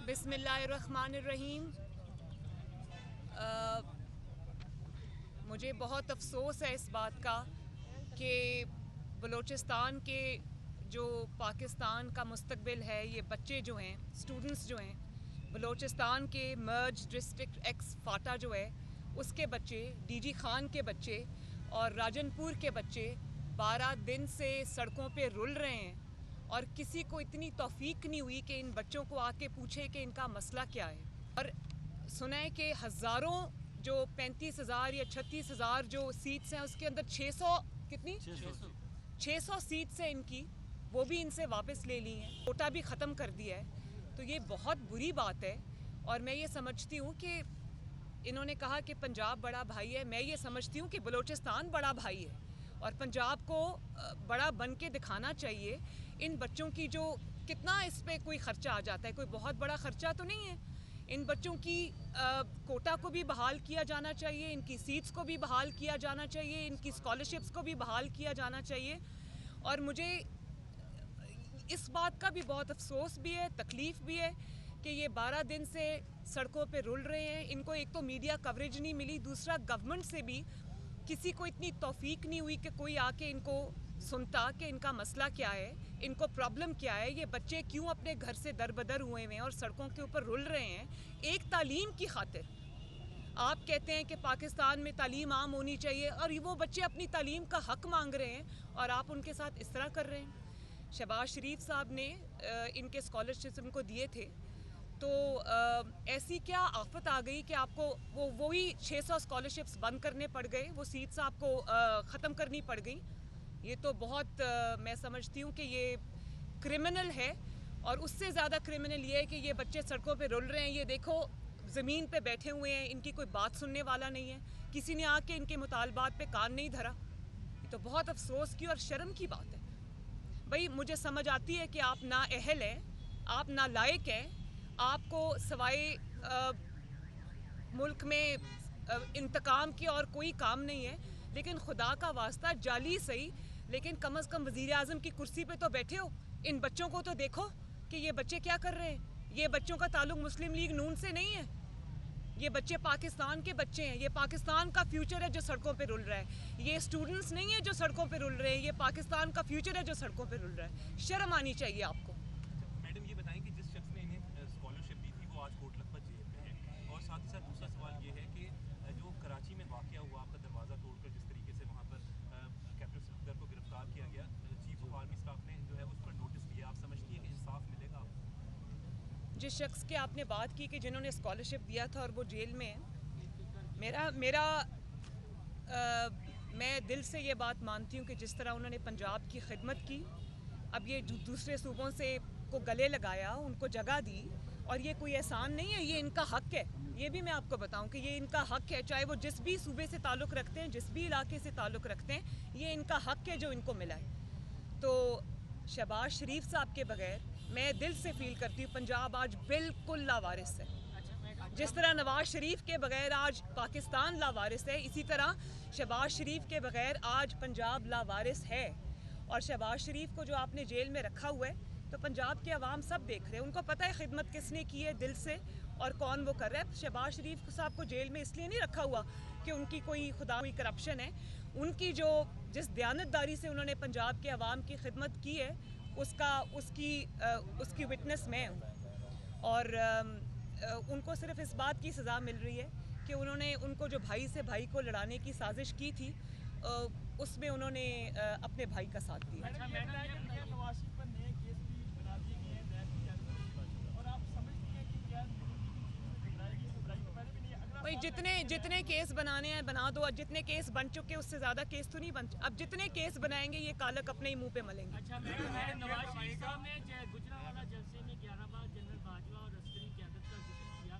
बिस्मिल्लाहिर्रहमानिर्रहीम। मुझे बहुत अफसोस है इस बात का कि बलूचिस्तान के जो पाकिस्तान का मुस्तकबिल है, ये बच्चे जो हैं, स्टूडेंट्स जो हैं, बलूचिस्तान के मर्ज डिस्ट्रिक्ट एक्स फाटा जो है उसके बच्चे, डीजी खान के बच्चे और राजनपुर के बच्चे 12 दिन से सड़कों पे रुल रहे हैं और किसी को इतनी तौफीक नहीं हुई कि इन बच्चों को आके पूछे कि इनका मसला क्या है। और सुना है कि हज़ारों जो 35,000 या 36,000 जो सीट्स हैं उसके अंदर 600 सीट्स हैं इनकी, वो भी इनसे वापस ले ली हैं, कोटा भी ख़त्म कर दिया है। तो ये बहुत बुरी बात है और मैं ये समझती हूँ कि इन्होंने कहा कि पंजाब बड़ा भाई है, मैं ये समझती हूँ कि बलूचिस्तान बड़ा भाई है और पंजाब को बड़ा बन के दिखाना चाहिए। इन बच्चों की जो कितना इस पे कोई ख़र्चा आ जाता है, कोई बहुत बड़ा ख़र्चा तो नहीं है। इन बच्चों की कोटा को भी बहाल किया जाना चाहिए, इनकी सीट्स को भी बहाल किया जाना चाहिए, इनकी स्कॉलरशिप्स को भी बहाल किया जाना चाहिए। और मुझे इस बात का भी बहुत अफसोस भी है, तकलीफ़ भी है कि ये 12 दिन से सड़कों पे रुल रहे हैं। इनको एक तो मीडिया कवरेज नहीं मिली, दूसरा गवर्नमेंट से भी किसी को इतनी तौफीक नहीं हुई कि कोई आके इनको सुनता कि इनका मसला क्या है, इनको प्रॉब्लम क्या है, ये बच्चे क्यों अपने घर से दरबदर हुए हैं और सड़कों के ऊपर रुल रहे हैं एक तालीम की खातिर। आप कहते हैं कि पाकिस्तान में तालीम आम होनी चाहिए और वो बच्चे अपनी तालीम का हक मांग रहे हैं और आप उनके साथ इस तरह कर रहे हैं। शहबाज शरीफ साहब ने इनके स्कॉलरशिप्स इनको दिए थे, तो ऐसी क्या आफत आ गई कि आपको वही 600 स्कॉलरशिप्स बंद करने पड़ गए, वो सीट्स आपको ख़त्म करनी पड़ गई। ये तो बहुत मैं समझती हूँ कि ये क्रिमिनल है और उससे ज़्यादा क्रिमिनल ये है कि ये बच्चे सड़कों पे रुल रहे हैं। ये देखो ज़मीन पे बैठे हुए हैं, इनकी कोई बात सुनने वाला नहीं है, किसी ने आके इनके मुतालबात पे कान नहीं धरा। ये तो बहुत अफसोस की और शर्म की बात है। भाई मुझे समझ आती है कि आप ना अहल हैं, आप ना लायक हैं, आपको सवाए मुल्क में इंतकाम की और कोई काम नहीं है, लेकिन खुदा का वास्ता जाली सही, लेकिन कम से कम वज़ीर आज़म की कुर्सी पे तो बैठे हो। इन बच्चों को तो देखो कि ये बच्चे क्या कर रहे हैं। ये बच्चों का ताल्लुक मुस्लिम लीग नून से नहीं है, ये बच्चे पाकिस्तान के बच्चे हैं, ये पाकिस्तान का फ्यूचर है जो सड़कों पे रुल रहा है। ये स्टूडेंट्स नहीं है जो सड़कों पे रुल रहे हैं, ये पाकिस्तान का फ्यूचर है जो सड़कों पे रुल रहा है। शर्म आनी चाहिए आपको। मैडम ये बताएं कि जिस शख्स ने इन्हें स्कॉलरशिप दी थी वो आज कोट लखपत जेल में है, और साथ ही साथ दूसरा सवाल ये है कि जो कराची में वाक़या हुआ, आपका दरवाज़ा तोड़कर जिस तरीके से वहाँ पर कैप्टन सफदर को गिरफ्तार किया गया, चीफ ऑफ आर्मी स्टाफ ने जो है उस पर नोटिस लिया, आप समझती हैं कि इंसाफ मिलेगा आपको? जिस शख्स की आपने बात की कि जिन्होंने स्कॉलरशिप दिया था और वो जेल में है, मैं दिल से ये बात मानती हूँ कि जिस तरह उन्होंने पंजाब की खिदमत की, अब ये दूसरे सूबों से को गले लगाया, उनको जगह दी, और ये कोई एहसान नहीं है, ये इनका हक है। ये भी मैं आपको बताऊं कि ये इनका हक है, चाहे वो जिस भी सूबे से ताल्लुक़ रखते हैं, जिस भी इलाके से ताल्लुक़ रखते हैं, ये इनका हक है जो इनको मिला है। तो शहबाज शरीफ साहब के बगैर मैं दिल से फील करती हूँ पंजाब आज बिल्कुल लावारिस है। जिस तरह नवाज शरीफ के बगैर आज पाकिस्तान लावारिस है, इसी तरह शहबाज शरीफ के बगैर आज पंजाब लावारिस है। और शहबाज शरीफ को जो आपने जेल में रखा हुआ है, तो पंजाब के अवाम सब देख रहे हैं, उनको पता है खिदमत किसने की है दिल से और कौन वो कर रहा है। शहबाज शरीफ साहब को जेल में इसलिए नहीं रखा हुआ कि उनकी कोई करप्शन है, उनकी जिस दयानतदारी से उन्होंने पंजाब के अवाम की खिदमत की है उसकी विटनेस मैं हूँ। और उनको सिर्फ इस बात की सज़ा मिल रही है कि उन्होंने उनको जो भाई से भाई को लड़ाने की साजिश की थी, उसमें उन्होंने अपने भाई का साथ दिया। भाई जितने केस बनाने हैं बना दो, जितने केस बन चुके उससे ज़्यादा केस तो नहीं बन, अब जितने केस बनाएंगे ये कालक अपने ही मुंह पे मलेंगे। अच्छा मैडम, नवाज शरीफ साहब ने गुजरांवाला जलसे में 11 बार जनरल बाजवा और अस्करी क़यादत का जिक्र किया।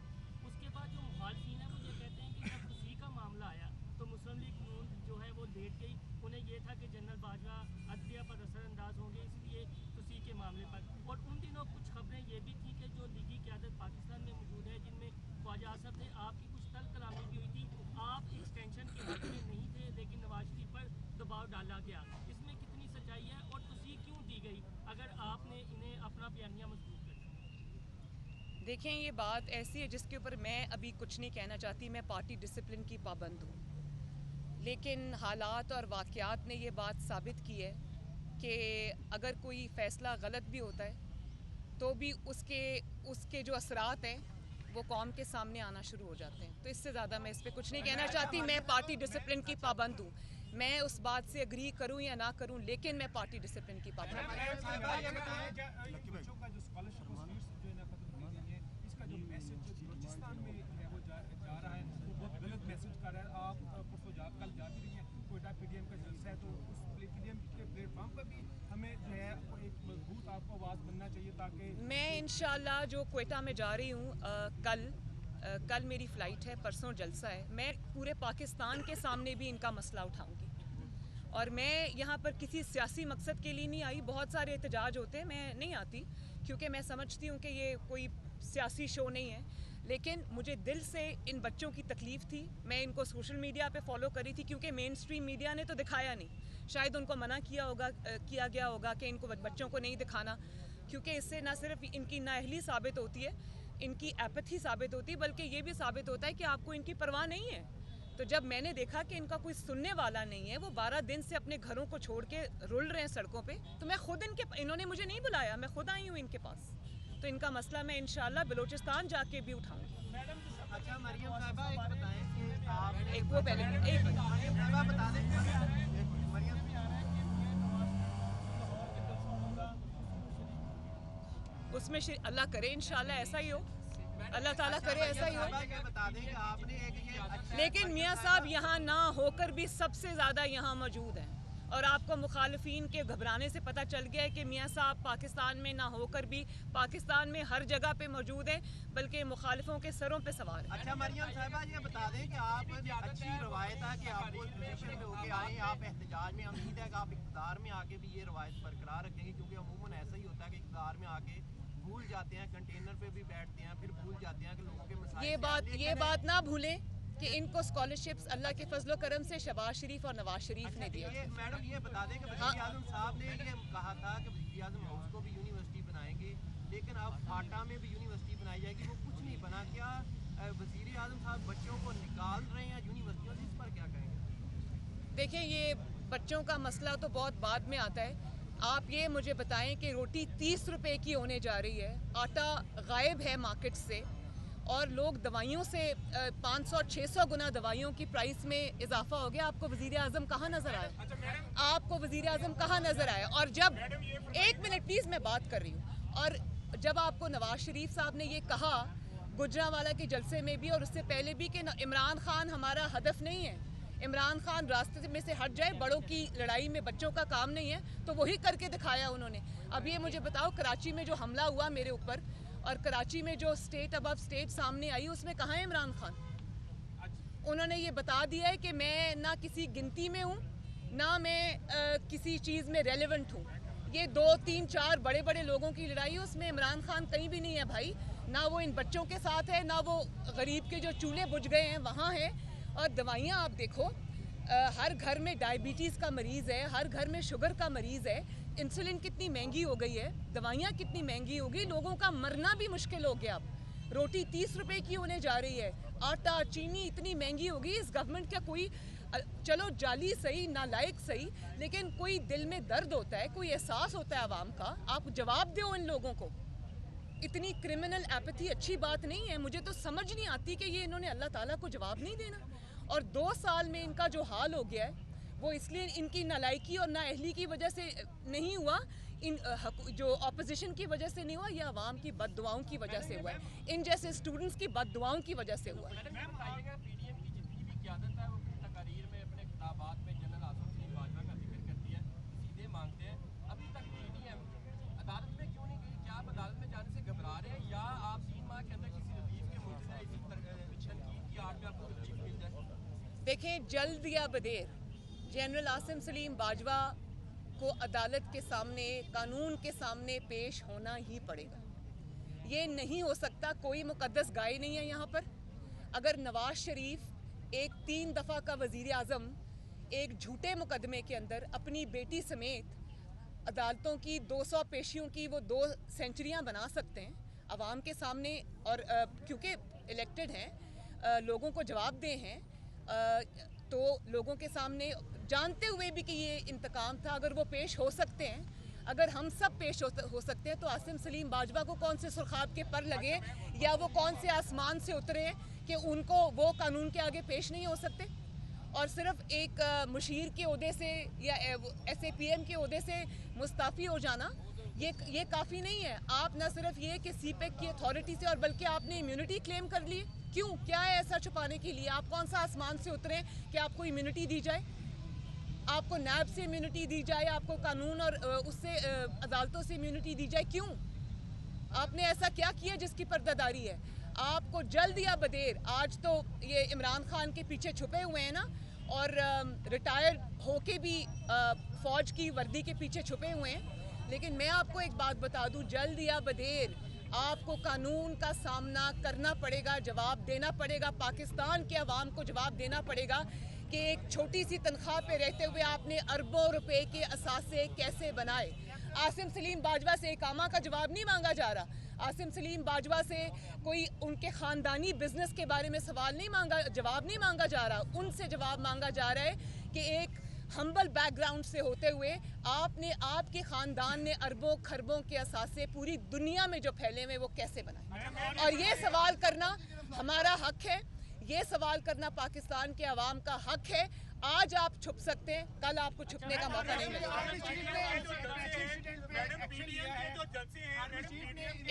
उसके बाद जो मुखालफिन है वो ये कहते हैं कि जब खुशी का मामला आया तो मुस्लिम लीग नून जो है वो लेट गई। उन्हें ये था कि जनरल बाजवा अदलिया पर असरअंदाज होंगे, इसलिए खुशी के मामले पर। और उन दिनों कुछ खबरें ये भी थी कि जो लीगी क़यादत पाकिस्तान में मौजूद है, जिनमें ख्वाजा आसफ थे, आपकी कुछ तल कलामी भी हुई थी। आप एक्सटेंशन के हक में नहीं थे, लेकिन नवाज शरीफ पर देखें, ये बात ऐसी है जिसके ऊपर मैं अभी कुछ नहीं कहना चाहती। मैं पार्टी डिसिप्लिन की पाबंद हूँ, लेकिन हालात और वाक़यात ने ये बात साबित की है कि अगर कोई फ़ैसला गलत भी होता है तो भी उसके जो असरात हैं वो कौम के सामने आना शुरू हो जाते हैं। तो इससे ज़्यादा मैं इस पर कुछ नहीं कहना चाहती। मैं पार्टी डिसिप्लिन की पाबंद हूँ। मैं उस बात से एग्री करूँ या ना करूँ, लेकिन मैं पार्टी डिसिप्लिन की पाबंद हूँ। इसका जो मैसेज बलूचिस्तान में है वो जा रहा है, वो बहुत गलत मैसेज कर रहा है। आप परसों कल जा भी रही हैं, कोयटा पीडीएम का जलसा है, तो उस पीडीएम के प्लेटफॉर्म पर भी हमें जो है एक मजबूत आपको आवाज़ बनना चाहिए ताकि मैं इंशाल्लाह जो क्वेटा में जा रही हूँ कल मेरी फ़्लाइट है, परसों जलसा है। मैं पूरे पाकिस्तान के सामने भी इनका मसला उठाऊंगी। और मैं यहाँ पर किसी सियासी मकसद के लिए नहीं आई। बहुत सारे एहतजाज होते हैं, मैं नहीं आती क्योंकि मैं समझती हूँ कि ये कोई सियासी शो नहीं है। लेकिन मुझे दिल से इन बच्चों की तकलीफ़ थी। मैं इनको सोशल मीडिया पे फॉलो करी थी क्योंकि मेन स्ट्रीम मीडिया ने तो दिखाया नहीं। शायद उनको मना किया गया होगा कि इनको बच्चों को नहीं दिखाना, क्योंकि इससे ना सिर्फ इनकी नाअहली साबित होती है, इनकी एपैथी साबित होती है, बल्कि ये भी साबित होता है कि आपको इनकी परवाह नहीं है। तो जब मैंने देखा कि इनका कोई सुनने वाला नहीं है, वो 12 दिन से अपने घरों को छोड़ के रुल रहे हैं सड़कों पे, तो मैं खुद इन्होंने मुझे नहीं बुलाया, मैं खुद आई हूँ इनके पास। तो इनका मसला मैं इंशाल्लाह बलूचिस्तान जाके भी उठाऊंगी। अच्छा मरियम साहिबा, एक बताएं कि आप एक वो पहले एक मिनट। मरियम साहिबा बता दें मरियम उसमें अल्लाह करे इंशाल्लाह ऐसा ही हो, अल्लाह ताला करे ऐसा ही हो। ये बता दें कि आपने एक ये अच्छा लेकिन मियाँ साहब यहाँ ना होकर भी सबसे ज़्यादा यहाँ मौजूद हैं, और आपको मुखालिफिन के घबराने से पता चल गया है कि मियाँ साहब पाकिस्तान में ना होकर भी पाकिस्तान में हर जगह पे मौजूद हैं, बल्कि मुखालिफों के सरों पे सवार हैं। अच्छा मरियम साहिबा, ये बता दें कि आप अच्छी रवायत है कि आप पोजीशन में होके आए, आप एहतजाज में, उम्मीद है कि आप इक़्तिदार में आके भी ये रवायत बरकरार रखेंगे, क्योंकि अमूमन ऐसा ही होता है कि इक़्तिदार में आके भूल जाते हैं, कंटेनर पे भी बैठते हैं, फिर भूल जाते हैं कि लोगों के मसाइल। ये बात ना भूलें कि इनको स्कॉलरशिप्स अल्लाह के फजलो करम से शहबाज शरीफ और नवाज शरीफ ने दिया। मैडम ये बता दें कि वज़ीर आज़म साहब ने ये कहा था कि वज़ीर आज़म हाउस को भी यूनिवर्सिटी बनाएंगे, लेकिन अब फाटा में भी यूनिवर्सिटी बनाई जाएगी, वो कुछ नहीं बना। क्या वज़ीर आज़म साहब बच्चों को निकाल रहे हैं यूनिवर्सिटियों से, इस पर क्या कहेंगे? देखिए, ये बच्चों का मसला तो बहुत बाद में आता है। आप ये मुझे बताएं कि रोटी 30 रुपए की होने जा रही है, आटा गायब है मार्केट से, और लोग दवाइयों से 500-600 गुना दवाइयों की प्राइस में इजाफा हो गया। आपको वज़ीर आज़म कहाँ नज़र आया? आपको वज़ीर आज़म कहाँ नज़र आया? और जब एक मिनट प्लीज़, मैं बात कर रही हूँ। और जब आपको नवाज शरीफ साहब ने ये कहा गुजरांवाला के जलसे में भी और उससे पहले भी कि इमरान खान हमारा हदफ नहीं है, इमरान खान रास्ते में से हट जाए, बड़ों की लड़ाई में बच्चों का काम नहीं है, तो वही करके दिखाया उन्होंने। अब ये मुझे बताओ, कराची में जो हमला हुआ मेरे ऊपर और कराची में जो स्टेट अबव स्टेट सामने आई, उसमें कहाँ है इमरान खान? उन्होंने ये बता दिया है कि मैं ना किसी गिनती में हूँ, ना मैं किसी चीज़ में रेलेवेंट हूँ। ये 2-3-4 बड़े बड़े लोगों की लड़ाई, उसमें इमरान खान कहीं भी नहीं है भाई। ना वो इन बच्चों के साथ है, ना वो गरीब के जो चूल्हे बुझ गए हैं वहाँ है। और दवाइयाँ आप देखो, हर घर में डायबिटीज़ का मरीज़ है, हर घर में शुगर का मरीज़ है, इंसुलिन कितनी महंगी हो गई है, दवाइयाँ कितनी महंगी हो गई, लोगों का मरना भी मुश्किल हो गया। अब रोटी 30 रुपए की होने जा रही है, आटा चीनी इतनी महंगी हो गई। इस गवर्नमेंट का कोई, चलो जाली सही, नालायक सही, लेकिन कोई दिल में दर्द होता है, कोई एहसास होता है आवाम का। आप जवाब दो इन लोगों को। इतनी क्रिमिनल एपैथी अच्छी बात नहीं है। मुझे तो समझ नहीं आती कि ये इन्होंने अल्लाह ताला को जवाब नहीं देना। और 2 साल में इनका जो हाल हो गया है, वो इसलिए इनकी नालायकी और नाअहली की वजह से नहीं हुआ, इन जो ऑपोजिशन की वजह से नहीं हुआ, या आवाम की बददुआओं की वजह से हुआ है, इन जैसे स्टूडेंट्स की बददुआओं की वजह से हुआ है। पीडीएम की जितनी भी क़यादत है वो अपनी तकारीर में, अपने खिताबात में जनरल आसिम सलीम बाजवा का जिक्र करती है, सीधे मांगते हैं। अभी तक पीडीएम अदालत में क्यों नहीं गई? क्या आप अदालत में जाने से घबरा रहे हैं, या आप 3 माह के अंदर किसी रिलीफ के मौजूद है, इसी तनकीद की आड़ में आपको रिलीफ मिल जाए? देखें, जल्द या बदेर जनरल आसिम सलीम बाजवा को अदालत के सामने, कानून के सामने पेश होना ही पड़ेगा। ये नहीं हो सकता, कोई मुकद्दस गाय नहीं है यहाँ पर। अगर नवाज शरीफ एक 3 दफ़ा का वज़ीर आज़म एक झूठे मुकदमे के अंदर अपनी बेटी समेत अदालतों की 200 पेशियों की वो 2 सेंचुरियाँ बना सकते हैं, आवाम के सामने, और क्योंकि इलेक्टेड हैं, लोगों को जवाब दे हैं, तो लोगों के सामने जानते हुए भी कि ये इंतकाम था, अगर वो पेश हो सकते हैं, अगर हम सब पेश हो सकते हैं, तो आसिम सलीम बाजवा को कौन से सुर्खाब के पर लगे या वो कौन से आसमान से उतरे कि उनको वो कानून के आगे पेश नहीं हो सकते। और सिर्फ एक मुशीर के ओहदे से या SAPM के ओहदे से मुस्ताफ़ी हो जाना ये काफ़ी नहीं है। आप न सिर्फ ये कि CPEC की अथॉरिटी से, और बल्कि आपने इम्यूनिटी क्लेम कर ली। क्यों? क्या है ऐसा छुपाने के लिए? आप कौन सा आसमान से उतरे कि आपको इम्यूनिटी दी जाए, आपको नैब से इम्यूनिटी दी जाए, आपको कानून और उससे अदालतों से इम्यूनिटी दी जाए? क्यों? आपने ऐसा क्या किया जिसकी पर्दादारी है? आपको जल्द या बदेर, आज तो ये इमरान खान के पीछे छुपे हुए हैं ना, और रिटायर होके भी फ़ौज की वर्दी के पीछे छुपे हुए हैं। लेकिन मैं आपको एक बात बता दूं, जल्द या बदेर आपको कानून का सामना करना पड़ेगा, जवाब देना पड़ेगा, पाकिस्तान के अवाम को जवाब देना पड़ेगा कि एक छोटी सी तनख्वाह पे रहते हुए आपने अरबों रुपए के असासे कैसे बनाए। आसिम सलीम बाजवा से इकामा का जवाब नहीं मांगा जा रहा। आसिम सलीम बाजवा से कोई उनके ख़ानदानी बिजनेस के बारे में जवाब नहीं मांगा जा रहा। उनसे जवाब मांगा जा रहा है कि एक हम्बल बैकग्राउंड से होते हुए आपके ख़ानदान ने अरबों खरबों के असासे पूरी दुनिया में जो फैले हुए वो कैसे बनाए। और ये सवाल करना हमारा हक है, ये सवाल करना पाकिस्तान के अवाम का हक है। आज आप छुप सकते हैं, कल आपको छुपने का मौका नहीं मिलेगा।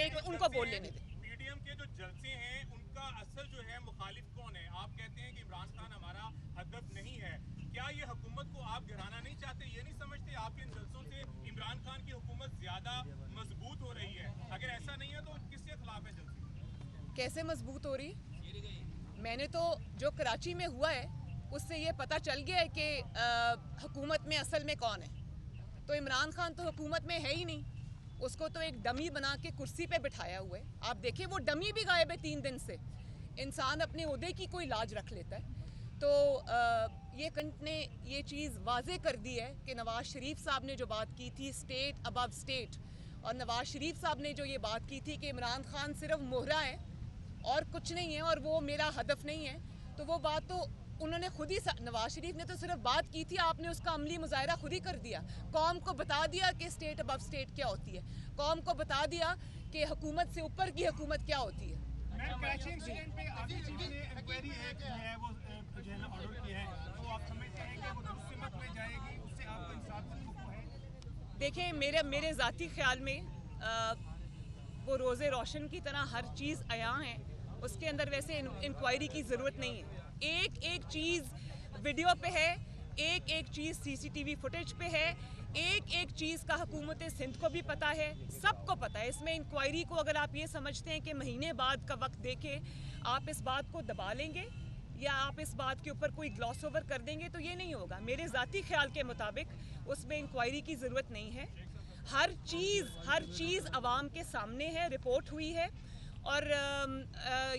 एक उनको बोल लेने दें। PDM के जो जलसे हैं उनका असल जो है मुखालिफ कौन है? आप कहते हैं कि इमरान खान हमारा हदफ नहीं है। क्या ये हुकूमत को आप गिराना नहीं चाहते? ये नहीं समझते आपके इन जलसों से इमरान खान की हुकूमत ज्यादा मजबूत हो रही है? अगर ऐसा नहीं है तो किसके खिलाफ है जलसे? कैसे मजबूत हो रही? मैंने तो जो कराची में हुआ है उससे ये पता चल गया है कि हुकूमत में असल में कौन है। तो इमरान खान तो हुकूमत में है ही नहीं, उसको तो एक डमी बना के कुर्सी पे बिठाया हुआ है। आप देखिए वो डमी भी गायब है 3 दिन से। इंसान अपने ओहदे की कोई लाज रख लेता है। तो ये कंट ने ये चीज़ वाजे कर दी है कि नवाज़ शरीफ साहब ने जो बात की थी स्टेट अबव स्टेट, और नवाज़ शरीफ साहब ने जो ये बात की थी कि इमरान खान सिर्फ मोहरा है और कुछ नहीं है और वो मेरा हदफ नहीं है, तो वो बात तो उन्होंने खुद ही, नवाज शरीफ ने तो सिर्फ बात की थी, आपने उसका अमली मुजाहरा खुद ही कर दिया। कौम को बता दिया कि स्टेट अबव स्टेट क्या होती है, कौम को बता दिया कि हुकूमत से ऊपर की हुकूमत क्या होती है। कराची इंसिडेंट पे आगे चीफ ने इंक्वायरी है वो जो है ना ऑर्डर किया है, तो आप समझते हैं कि वो मुसीबत में जाएगी, उससे आपको इंसाफ है? देखें मेरे ज़ाती ख्याल में वो रोज़े रोशन की तरह हर चीज़ अयां है, उसके अंदर वैसे इंक्वायरी की ज़रूरत नहीं है। एक चीज़ वीडियो पे है, एक चीज़ CCTV फुटेज पे है, एक चीज़ का हुकूमत सिंध को भी पता है, सबको पता है। इसमें इंक्वायरी को अगर आप ये समझते हैं कि महीने बाद का वक्त देके आप इस बात को दबा लेंगे या आप इस बात के ऊपर कोई ग्लॉस ओवर कर देंगे तो ये नहीं होगा। मेरे ज़ाती ख्याल के मुताबिक उसमें इंक्वायरी की ज़रूरत नहीं है। हर चीज़ आवाम के सामने है, रिपोर्ट हुई है, और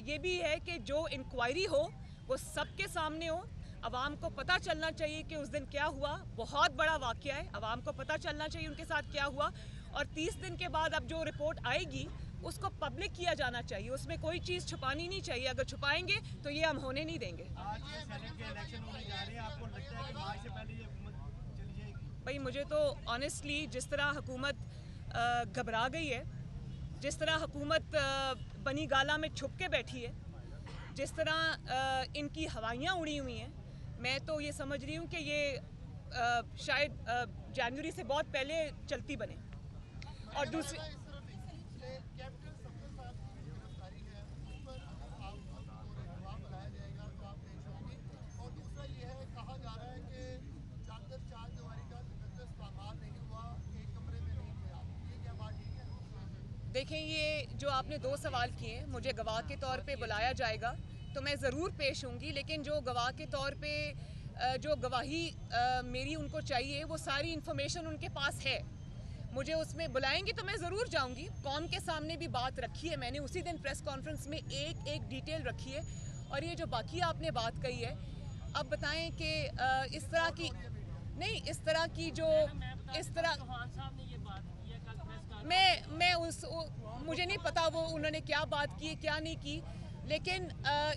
ये भी है कि जो इंक्वायरी हो वो सबके सामने हो। आवाम को पता चलना चाहिए कि उस दिन क्या हुआ, बहुत बड़ा वाक़या है, आवाम को पता चलना चाहिए उनके साथ क्या हुआ, और 30 दिन के बाद अब जो रिपोर्ट आएगी उसको पब्लिक किया जाना चाहिए, उसमें कोई चीज़ छुपानी नहीं चाहिए। अगर छुपाएंगे तो ये हम होने नहीं देंगे। आज सेनेट के इलेक्शन होने जा रहे हैं, आपको लगता है कि मार्च से पहले ये हुकूमत चली जाएगी? भाई मुझे तो ऑनेस्टली जिस तरह हुकूमत घबरा गई है, जिस तरह हुकूमत बनी गाला में छुप के बैठी है, जिस तरह इनकी हवाइयाँ उड़ी हुई हैं, मैं तो ये समझ रही हूँ कि ये शायद जनवरी से बहुत पहले चलती बने। और दूसरी देखें, ये जो आपने 2 सवाल किए, मुझे गवाह के तौर पे बुलाया जाएगा तो मैं ज़रूर पेश होंगी, लेकिन जो गवाह के तौर पे जो गवाही मेरी उनको चाहिए वो सारी इन्फॉर्मेशन उनके पास है। मुझे उसमें बुलाएंगे तो मैं ज़रूर जाऊंगी। कौम के सामने भी बात रखी है मैंने, उसी दिन प्रेस कॉन्फ्रेंस में एक डिटेल रखी है। और ये जो बाकी आपने बात कही है, अब बताएं कि इस तरह की नहीं, इस तरह की जो इस तरह चौहान साहब ने ये बात की है कल प्रेस मुझे नहीं पता वो उन्होंने क्या बात की क्या नहीं की, लेकिन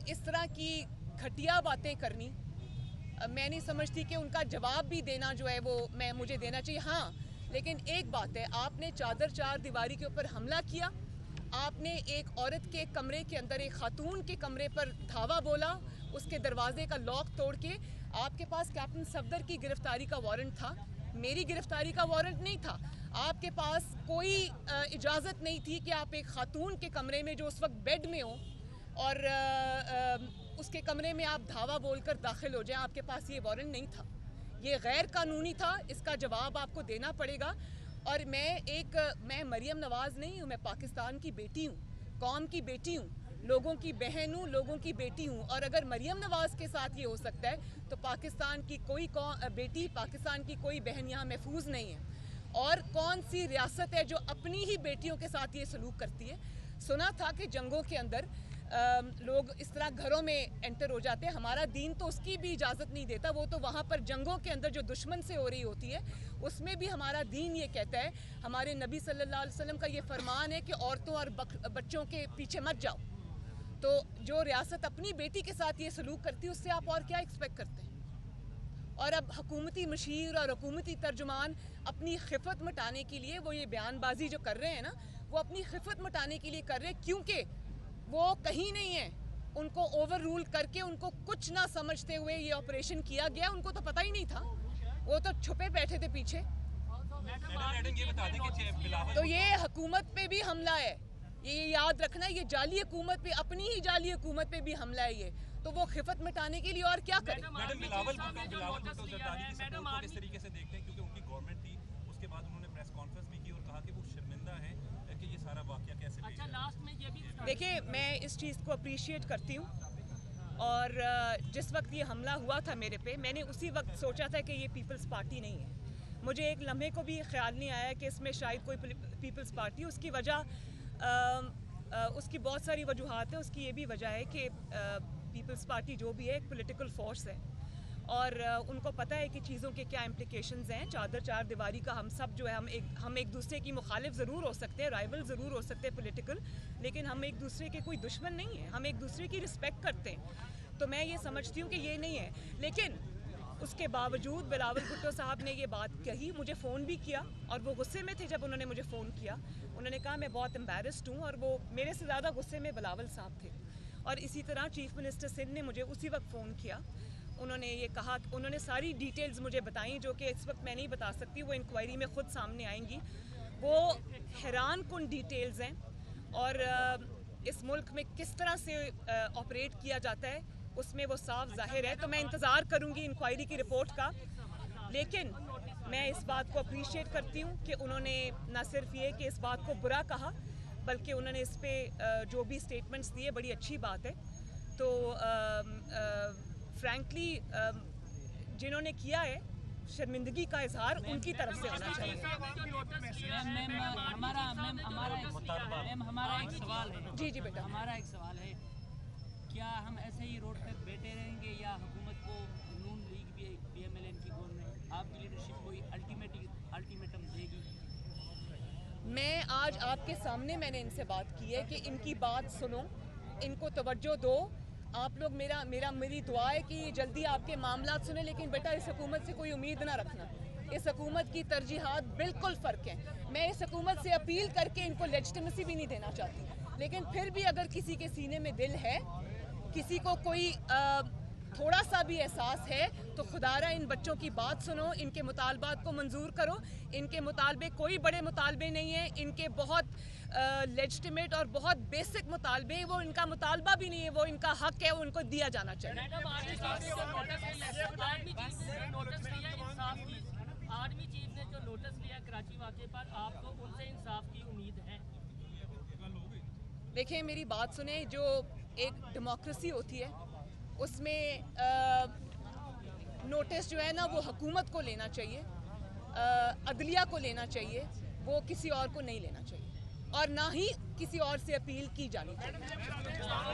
इस तरह की घटिया बातें करनी मैं नहीं समझती कि उनका जवाब भी देना जो है वो मुझे देना चाहिए। हाँ, लेकिन एक बात है, आपने चादर चार दीवारी के ऊपर हमला किया, आपने एक औरत के कमरे के अंदर, एक खातून के कमरे पर धावा बोला, उसके दरवाजे का लॉक तोड़ के। आपके पास कैप्टन सफदर की गिरफ्तारी का वारंट था, मेरी गिरफ्तारी का वारंट नहीं था। आपके पास कोई इजाज़त नहीं थी कि आप एक खातून के कमरे में जो उस वक्त बेड में हो और उसके कमरे में आप धावा बोलकर दाखिल हो जाएं। आपके पास ये वारंट नहीं था, ये गैर कानूनी था, इसका जवाब आपको देना पड़ेगा। और मैं मरियम नवाज़ नहीं हूँ, मैं पाकिस्तान की बेटी हूँ, कौम की बेटी हूँ, लोगों की बहन हूँ, लोगों की बेटी हूँ। और अगर मरियम नवाज़ के साथ ये हो सकता है तो पाकिस्तान की कोई बेटी, पाकिस्तान की कोई बहन यहाँ महफूज नहीं है। और कौन सी रियासत है जो अपनी ही बेटियों के साथ ये सलूक करती है? सुना था कि जंगों के अंदर लोग इस तरह घरों में एंटर हो जाते हैं। हमारा दीन तो उसकी भी इजाज़त नहीं देता, वो तो वहाँ पर जंगों के अंदर जो दुश्मन से हो रही होती है उसमें भी हमारा दीन ये कहता है, हमारे नबी सल्लल्लाहु अलैहि वसल्लम का ये फरमान है कि औरतों और बच्चों के पीछे मत जाओ। तो जो रियासत अपनी बेटी के साथ ये सलूक करती है उससे आप और क्या एक्सपेक्ट करते हैं? और अब हुकूमती मशीर और हुकूमती तर्जुमान अपनी खिफत मिटाने के लिए वो ये बयानबाजी जो कर रहे हैं ना, वो अपनी खिफत मिटाने के लिए कर रहे हैं, क्योंकि वो कहीं नहीं है। उनको ओवर रूल करके, उनको कुछ ना समझते हुए ये ऑपरेशन किया गया। उनको तो पता ही नहीं था, वो तो छुपे बैठे थे पीछे। तो ये हुकूमत पे भी हमला है, ये याद रखना, ये जाली हुकूमत पे, अपनी ही जाली हुकूमत पे भी हमला है ये। तो वो खिफत मिटाने के लिए और क्या करें? मैडम बिलावल भुट्टो जरदारी की सपोर्ट को किस तरीके से देखते हैं, क्योंकि उनकी गवर्नमेंट थी, उसके बाद उन्होंने प्रेस कॉन्फ्रेंस भी की और कहा कि वो शर्मिंदा है कि ये सारा वाकया कैसे अच्छा, लास्ट में ये भी देखिए, मैं इस चीज़ को अप्रिशिएट करती हूँ। और जिस वक्त ये हमला हुआ था मेरे पे, मैंने उसी वक्त सोचा था कि ये पीपल्स पार्टी नहीं है। मुझे एक लम्हे को भी ख्याल नहीं आया कि इसमें शायद कोई पीपल्स पार्टी। उसकी वजह उसकी बहुत सारी वजूहात है। उसकी ये भी वजह है कि पीपल्स पार्टी जो भी है एक पॉलिटिकल फोर्स है और उनको पता है कि चीज़ों के क्या इम्प्लिकेशंस हैं। चादर चार दीवारी का हम सब जो है, हम एक दूसरे की मुखालिफ ज़रूर हो सकते हैं, राइवल ज़रूर हो सकते हैं पॉलिटिकल, लेकिन हम एक दूसरे के कोई दुश्मन नहीं है, हम एक दूसरे की रिस्पेक्ट करते हैं। तो मैं ये समझती हूँ कि ये नहीं है। लेकिन उसके बावजूद बिलावल भुट्टो साहब ने ये बात कही, मुझे फ़ोन भी किया और वो गुस्से में थे जब उन्होंने मुझे फ़ोन किया। उन्होंने कहा मैं बहुत एम्बेरस्ड हूँ, और वो मेरे से ज़्यादा गुस्से में बिलावल साहब थे। और इसी तरह चीफ़ मिनिस्टर सिंध ने मुझे उसी वक्त फ़ोन किया। उन्होंने ये कहा, उन्होंने सारी डिटेल्स मुझे बताई जो कि इस वक्त मैं नहीं बता सकती, वो इंक्वायरी में ख़ुद सामने आएंगी। वो हैरान कुन डिटेल्स हैं और इस मुल्क में किस तरह से ऑपरेट किया जाता है उसमें वो साफ जाहिर है। तो मैं इंतज़ार करूँगी इंक्वायरी की रिपोर्ट का। लेकिन मैं इस बात को अप्रिशिएट करती हूँ कि उन्होंने न सिर्फ ये कि इस बात को बुरा कहा, बल्कि उन्होंने इस पर जो भी स्टेटमेंट्स दिए, बड़ी अच्छी बात है। तो फ्रैंकली जिन्होंने किया है, शर्मिंदगी का इजहार उनकी तरफ से होना चाहिए। हमारा एक सवाल है। जी जी बेटा, हमारा एक सवाल है, क्या हम ऐसे ही रोड पर बैठे रहेंगे या हुकूमत को, नून लीग भी PMLN की गवर्नमेंट, आपकी लीडरशिप कोई अल्टीमेटम देगी? मैं आज आपके सामने मैंने इनसे बात की है कि इनकी बात सुनो, इनको तवज्जो दो। आप लोग मेरी दुआ है कि जल्दी आपके मामलात सुने। लेकिन बेटा, इस हुकूमत से कोई उम्मीद ना रखना। इस हुकूमत की तरजीहात बिल्कुल फ़र्क हैं। मैं इस हुकूमत से अपील करके इनको लेजिटिमेसी भी नहीं देना चाहती, लेकिन फिर भी अगर किसी के सीने में दिल है, किसी को कोई थोड़ा सा भी एहसास है, तो खुदारा इन बच्चों की बात सुनो, इनके मुतालबात को मंजूर करो। इनके मुतालबे कोई बड़े मुतालबे नहीं हैं, इनके बहुत लेजिटिमेट और बहुत बेसिक मुतालबे हैं। वो इनका मुतालबा भी नहीं है, वो इनका हक है, वो उनको दिया जाना चाहिए। आर्मी चीफ ने जो नोटिस लिया कराची वाक़े पर, आपको उनसे इंसाफ की उम्मीद है? देखिए, मेरी बात सुने, जो एक डेमोक्रेसी होती है उसमें नोटिस जो है ना, वो हुकूमत को लेना चाहिए, अदलिया को लेना चाहिए, वो किसी और को नहीं लेना चाहिए, और ना ही किसी और से अपील की जानी चाहिए।